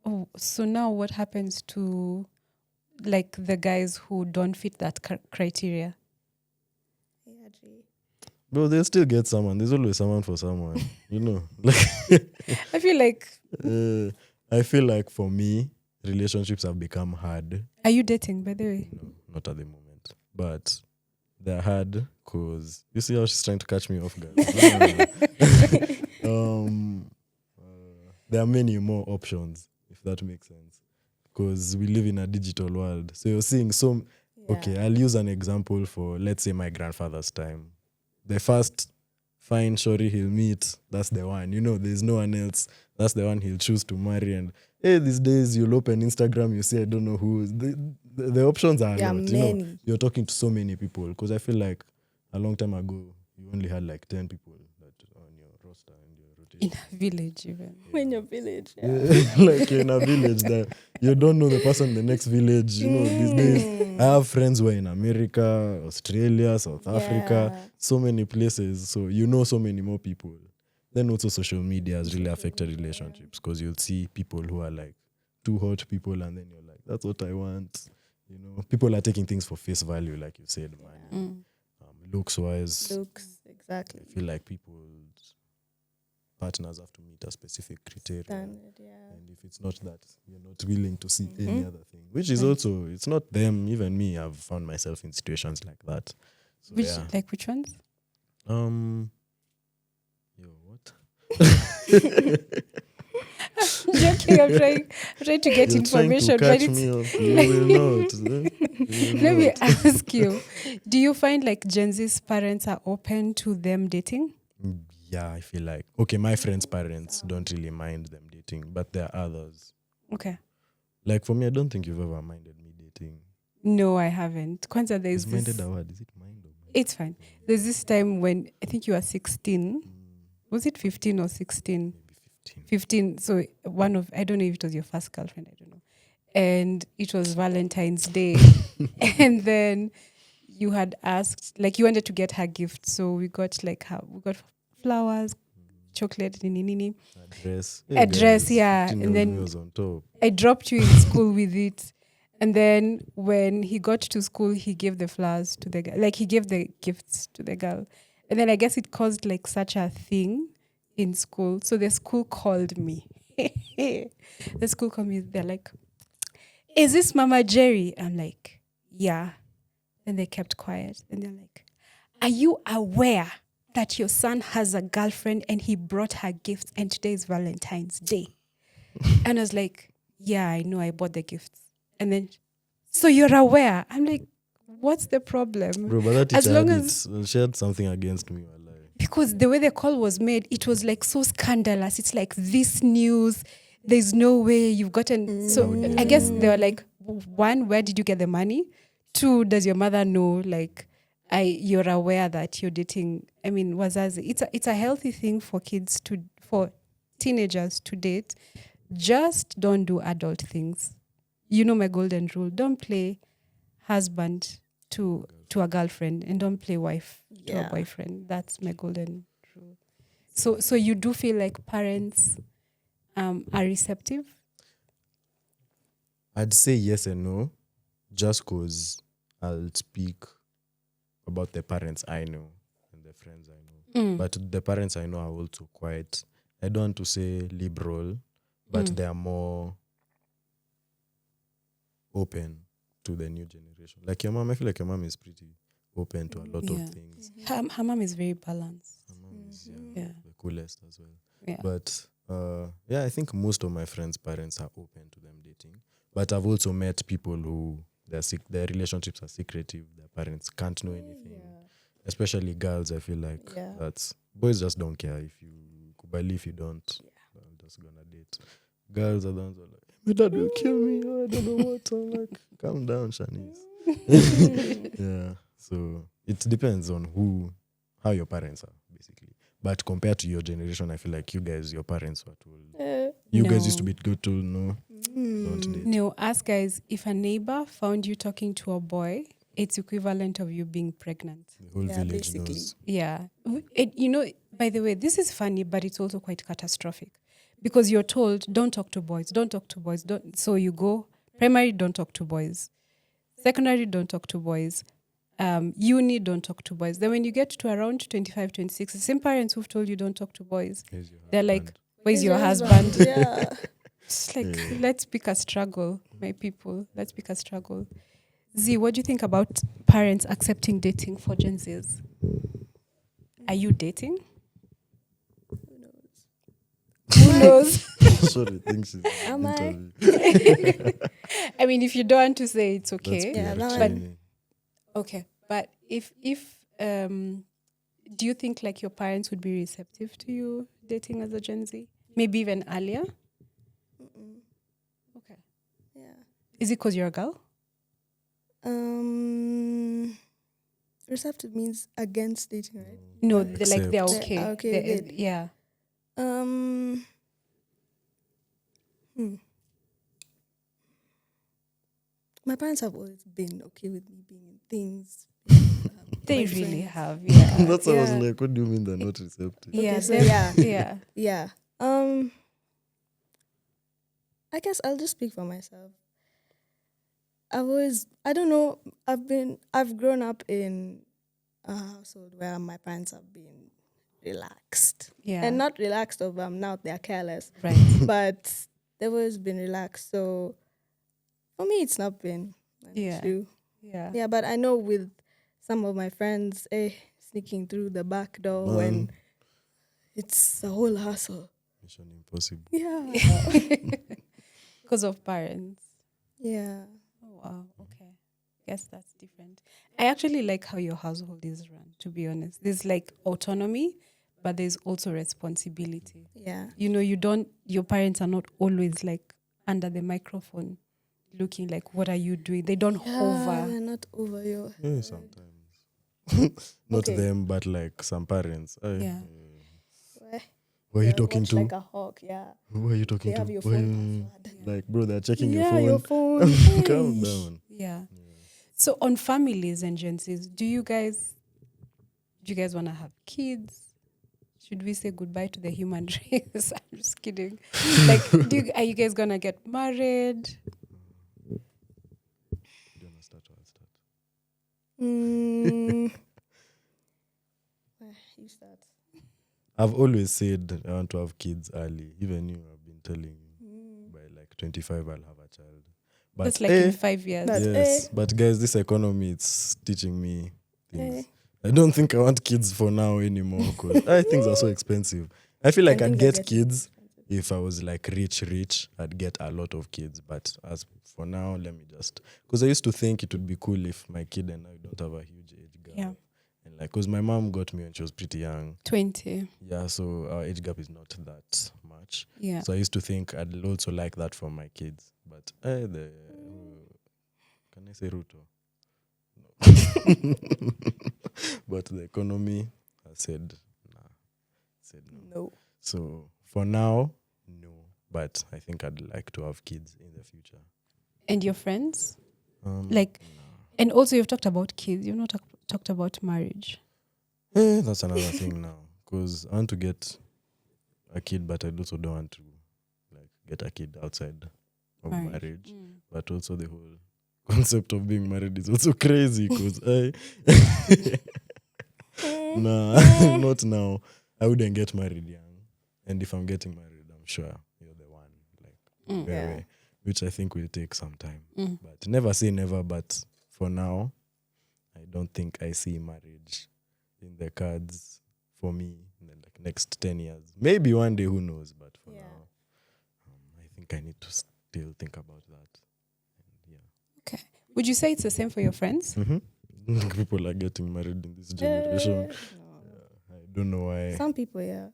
Oh, so now what happens to like the guys who don't fit that criteria? yeah, gee. Bro, they'll still get someone. There's always someone for someone. You know? Like I feel like, I feel like for me, relationships have become hard. are you dating, by the way? No, not at the moment. But they're hard because you see how she's trying to catch me off guard. There are many more options, if that makes sense. Because we live in a digital world. So you're seeing okay, I'll use an example for, let's say, my grandfather's time. The first fine shorty he'll meet, that's the one. You know, there's no one else. That's the one he'll choose to marry. And hey, these days you'll open Instagram, you see, I don't know who. the options are There a are lot. many. You're talking to so many people because I feel like a long time ago you only had like 10 people that on your roster and your In rotation. a village, even. In your village. Like you're in a village that you don't know the person in the next village. These days I have friends who are in America, Australia, South Africa, so many places. So you know so many more people. Then also social media has really affected relationships because you'll see people who are like two hot people and then you're like, that's what I want. People are taking things for face value, like you said, man. Looks wise. Looks, exactly. I feel like people's partners have to meet a specific criteria. Standard, And if it's not that, you're not willing to see any other thing. Which is also, it's not them, even me, I've found myself in situations like that. So, Which ones? What? Joking, I'm trying to get You're information, trying but to catch it's me up. You will not. let me ask you, do you find like Gen Z's parents are open to them dating? Yeah, I feel like, okay, my friends' parents don't really mind them dating, but there are others. Okay. Like for me, I don't think you've ever minded me dating. No, I haven't. Kwanzaa, there's Is minded this. a word? Is it mind or mind? It's fine. There's this time when I think you were 16. Was it 15 or 16? Maybe 15. 15. So I don't know if it was your first girlfriend, I don't know. And it was Valentine's Day. And then you had asked, like you wanted to get her gift. So we got flowers, chocolate, nini. A dress, yeah. And then was on top. I dropped you in school with it. And then when he got to school, he gave the flowers to the girl. Like he gave the gifts to the girl. And then I guess it caused like such a thing in school. So the school called me. The school called me. They're like, is this Mama Jerry? I'm like, yeah. And they kept quiet. And they're like, are you aware that your son has a girlfriend and he brought her gifts and today is Valentine's Day? And I was like, yeah, I know, I bought the gifts. And then, so you're aware? I'm like, what's the problem? Bro, but that As teacher long had as- she had something against me. Because the way the call was made, it was like so scandalous. It's like this news. There's no way you've gotten. So I guess they were like, one, where did you get the money? Two, does your mother know? Like, you're aware that you're dating. I mean, wazazi. It's a healthy thing for teenagers to date. Just don't do adult things. You know my golden rule: don't play husband to a girlfriend, and don't play wife to a boyfriend. That's my golden rule. So you do feel like parents are receptive? I'd say yes and no, just because I'll speak about the parents I know and the friends I know. But the parents I know are also quite, I don't want to say liberal, but they are more open to the new generation. Like your mom, I feel like your mom is pretty open to a lot of things. Her mom is very balanced. Her mom is Yeah. the coolest as well. Yeah. But I think most of my friends' parents are open to them dating. But I've also met people who their relationships are secretive. Their parents can't know anything. Especially girls, I feel like that's boys just don't care if you believe you don't. I'm just gonna date. Girls are the ones who are like, my dad will kill me. I don't know what. I'm like, calm down, Shanice. Yeah. So it depends on how your parents are, basically. But compared to your generation, I feel like your parents were told. You guys used to be good to know. Don't date. No, ask guys, if a neighbor found you talking to a boy, it's equivalent of you being pregnant. The whole village knows. Yeah. By the way, this is funny, but it's also quite catastrophic. Because you're told, don't talk to boys, don't talk to boys. So you go, primary, don't talk to boys. Secondary, don't talk to boys. Uni, don't talk to boys. Then when you get to around 25, 26, the same parents who've told you don't talk to boys, they're like, where's your husband? Yeah. It's like, let's pick a struggle, my people. Let's pick a struggle. Z, what do you think about parents accepting dating for Gen Zs? Are you dating? Who knows? Sorry, thanks. Am I? I mean, if you don't want to say, it's okay. Okay. But if do you think like your parents would be receptive to you dating as a Gen Z? Maybe even earlier? Okay. Yeah. Is it because you're a girl? Receptive means against dating, right? No, like they're Accept. okay. Okay, They're- good. yeah. My parents have always been okay with me being in things. They my really friends. have. Yeah. That's what I was Yeah. like, what do you mean they're not receptive? Yeah. so they're- yeah. Yeah. Yeah. I guess I'll just speak for myself. I don't know, I've grown up in a household where my parents have been relaxed. Yeah. And not relaxed over now they're careless. Right. But they've always been relaxed. So for me it's not been an Yeah. issue. Yeah. Yeah, but I know with some of my friends, sneaking through the back door Man. when it's a whole hassle. Mission impossible. Yeah. Because of parents. Yeah. Oh wow. Okay. Guess that's different. I actually like how your household is run, to be honest. There's like autonomy, but there's also responsibility. Yeah. You know, your parents are not always like under the microphone looking like, what are you doing? They don't hover. They're not over your Yeah, head. sometimes. Not Okay. them, but like some parents. Yeah. Who are you They're talking watched to? like a hawk, yeah. Who are you They talking to? have your Why phone you- password. Like, bro, they're checking Yeah, your your phone. phone. Calm Hey. down. Yeah. So on families and agencies, do you guys want to have kids? Should we say goodbye to the human race? I'm just kidding. Like, are you guys gonna get married? Do you want to start or I'll start? Mm. You start. I've always said I want to have kids early. Even you have been telling me by like 25 I'll have a child. But That's like in 5 years. But- yes, but guys, this economy, it's teaching me things. Eh. I don't think I want kids for now anymore because things are so expensive. I feel like And I'd things are get getting kids if I was like rich. I'd get a lot of kids. But as for now, let me just, because I used to think it would be cool if my kid and I don't have a huge age gap. Yeah. And like, because my mom got me when she was pretty young. 20. Yeah, so our age gap is not that much. Yeah. So I used to think I'd also like that for my kids. But can I say Ruto? No. But the economy has said no. No. So for now, no. But I think I'd like to have kids in the future. And your friends? Like, And also you've talked about kids. You've not talked about marriage. that's another thing now. Because I want to get a kid, but I also don't want to like get a kid outside of marriage. But also the whole concept of being married is also crazy because not now. I wouldn't get married young. And if I'm getting married, I'm sure you're the one. Like, Yeah. which I think will take some time. But never say never. But for now, I don't think I see marriage in the cards for me in the next 10 years. Maybe one day, who knows? But for now, I think I need to still think about that. Okay. Would you say it's the same for your friends? People are getting married in this generation. I don't know why. Some people, yeah.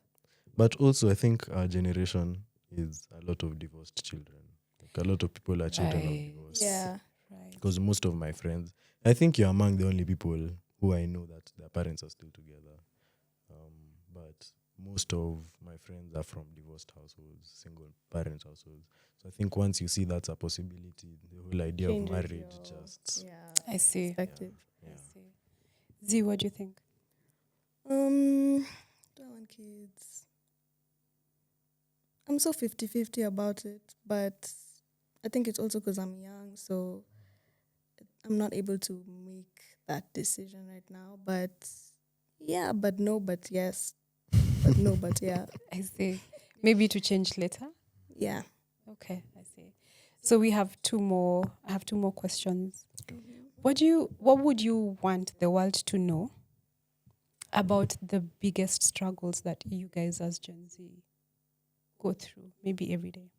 But also, I think our generation is a lot of divorced children. Like a lot of people are children of divorce. Yeah. Right. Because most of my friends, I think you're among the only people who I know that their parents are still together. But most of my friends are from divorced households, single parent households. So I think once you see that's a possibility, the whole idea Changes of marriage your- just... Yeah. I see. Perspective. Yeah. I see. Z, what do you think? Do I want kids? I'm so 50-50 about it, but I think it's also because I'm young, so I'm not able to make that decision right now. But yeah, but no, but yes. But no, but yeah. I see. Maybe to change later? Yeah. Okay, I see. So we have two more. I have two more questions. What would you want the world to know about the biggest struggles that you guys as Gen Z go through, maybe every day?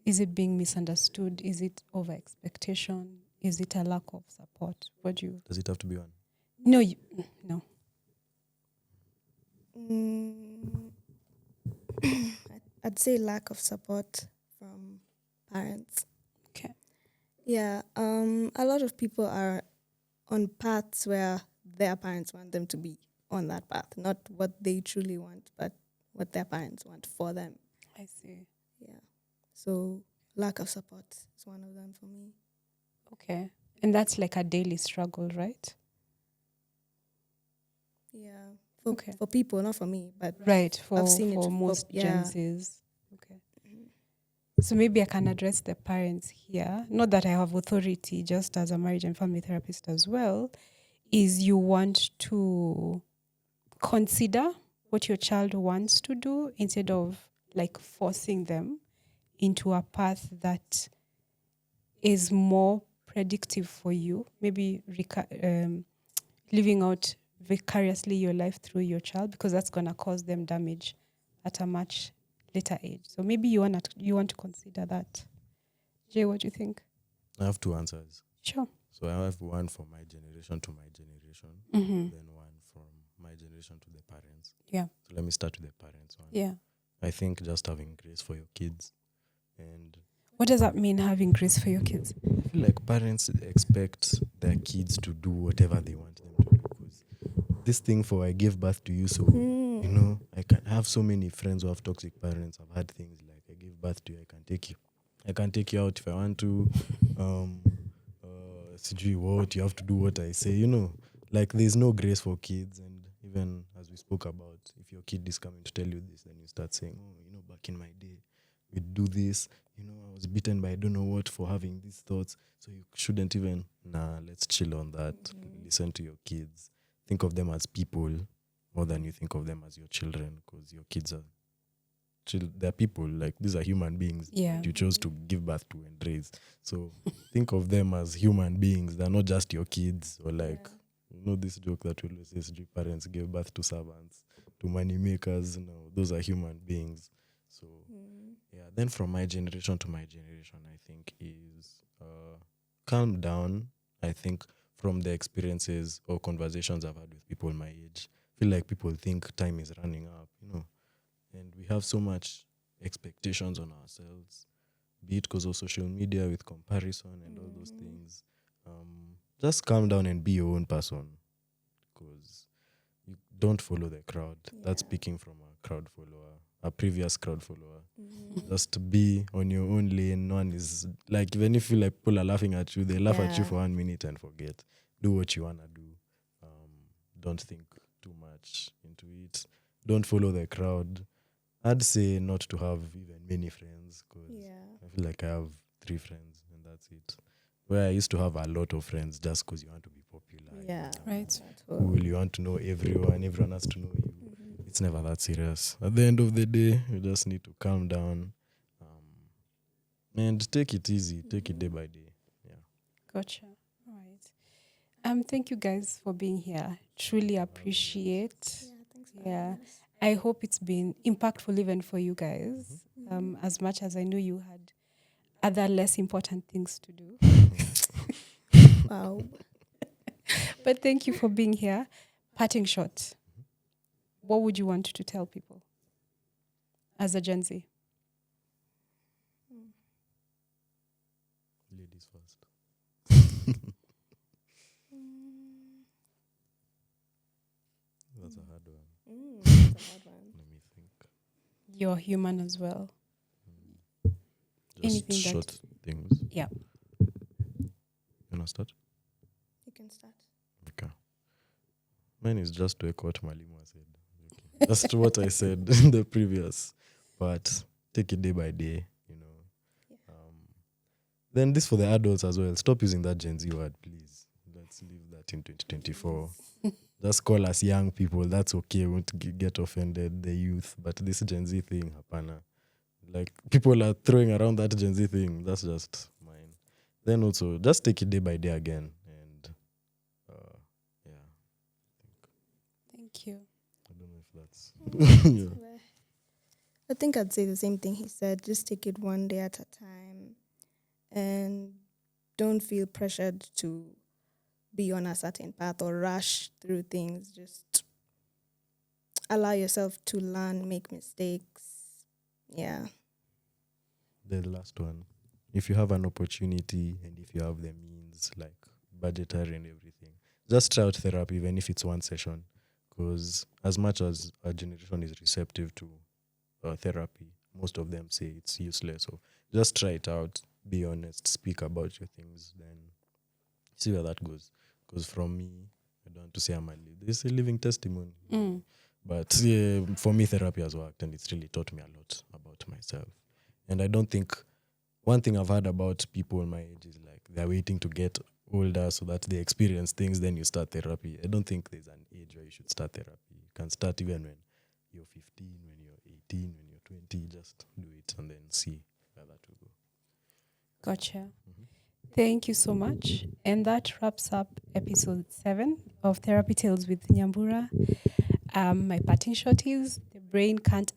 Is it being misunderstood? Is it over expectation? Is it a lack of support? What do you? Does it have to be one? No, no. I'd say lack of support from parents. Okay. Yeah. A lot of people are on paths where their parents want them to be on that path, not what they truly want, but what their parents want for them. I see. Yeah. So lack of support is one of them for me. Okay. And that's like a daily struggle, right? Yeah. For Okay. for people, not for me, but Right. I've For seen it for most Gen yeah. Zs. Okay. Mhm. So maybe I can address the parents here. Not that I have authority, just as a marriage and family therapist as well, is you want to consider what your child wants to do instead of like forcing them into a path that is more predictive for you. Maybe living out vicariously your life through your child, because that's going to cause them damage at a much later age. So maybe you want to consider that. Jay, what do you think? I have two answers. Sure. So I have one from my generation to my generation, Mm-hmm. then one from my generation to the parents. Yeah. So let me start with the parents one. Yeah. I think just having grace for your kids. And What does that mean, having grace for your kids? I feel like parents expect their kids to do whatever they want them to do. Because this thing for I gave birth to you, so you know, I can have so many friends who have toxic parents. I've had things like I gave birth to you, I can take you out if I want to. Sijui what, you have to do what I say, you know. Like there's no grace for kids. And even as we spoke about, if your kid is coming to tell you this, then you start saying, oh, you know, back in my day, we'd do this. You know, I was beaten by I don't know what for having these thoughts. So you shouldn't even, let's chill on that. Listen to your kids. Think of them as people more than you think of them as your children, because your kids are they're people. Like these are human beings Yeah. that you chose to give birth to and raise. So think of them as human beings. They're not just your kids, or like you know this joke that we always say, "Sijui parents gave birth to servants, to money makers." No, those are human beings. So yeah. Then from my generation to my generation, I think is calm down. I think from the experiences or conversations I've had with people my age, I feel like people think time is running up, you know, and we have so much expectations on ourselves, be it because of social media with comparison and all those things. Just calm down and be your own person, because you don't follow the crowd. That's speaking from a crowd follower, a previous crowd follower. Just be on your own lane. No one is like, even if you like people are laughing at you, they laugh at you for 1 minute and forget. Do what you wanna do. Don't think too much into it. Don't follow the crowd. I'd say not to have even many friends, because I feel like I have 3 friends and that's it. Where I used to have a lot of friends just because you want to be popular. Yeah. Right. Cool, you want to know everyone has to know you. It's never that serious. At the end of the day, you just need to calm down and take it easy. Take it day by day. Yeah. Gotcha. All right. Thank you guys for being here. Truly appreciate. Thanks for Yeah. having us. I hope it's been impactful even for you guys. As much as I know you had other less important things to do. Wow. But thank you for being here. Parting shot. What would you want to tell people as a Gen Z? Ladies first. That's a hard one. That's a hard one. Let me think. You're human as well. Just Anything that- short things. Yeah. You wanna start? You can start. Okay. Mine is just to echo what Malima said. Okay. That's what I said in the previous. But take it day by day, you know. Then this for the adults as well. Stop using that Gen Z word, please. Let's leave that in 2024. Just call us young people. That's okay. Won't get offended, the youth. But this Gen Z thing, hapana. Like, people are throwing around that Gen Z thing. That's just mine. Then also, just take it day by day again. And, yeah. Thank you. I don't know if that's... yeah. I think I'd say the same thing he said. Just take it one day at a time and don't feel pressured to be on a certain path or rush through things. Just allow yourself to learn, make mistakes. Yeah. The last one. if you have an opportunity and if you have the means, like budgetary and everything, just try out therapy, even if it's one session. Because as much as our generation is receptive to therapy, most of them say it's useless. So just try it out, be honest, speak about your things, then see where that goes. Because from me, I don't want to say this is a living testimony. But yeah, for me, therapy has worked and it's really taught me a lot about myself. And I don't think one thing I've heard about people my age is like they're waiting to get older so that they experience things, then you start therapy. I don't think there's an age where you should start therapy. You can start even when you're 15, when you're 18, when you're 20. Just do it and then see where that will go. Gotcha. Thank you so much. And that wraps up episode 7 of Therapy Tales with Nyambura. My parting shot is the brain can't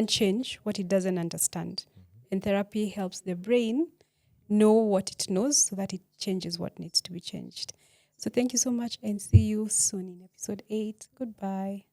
change what it doesn't understand. And therapy helps the brain know what it knows so that it changes what needs to be changed. So thank you so much and see you soon in episode 8. Goodbye.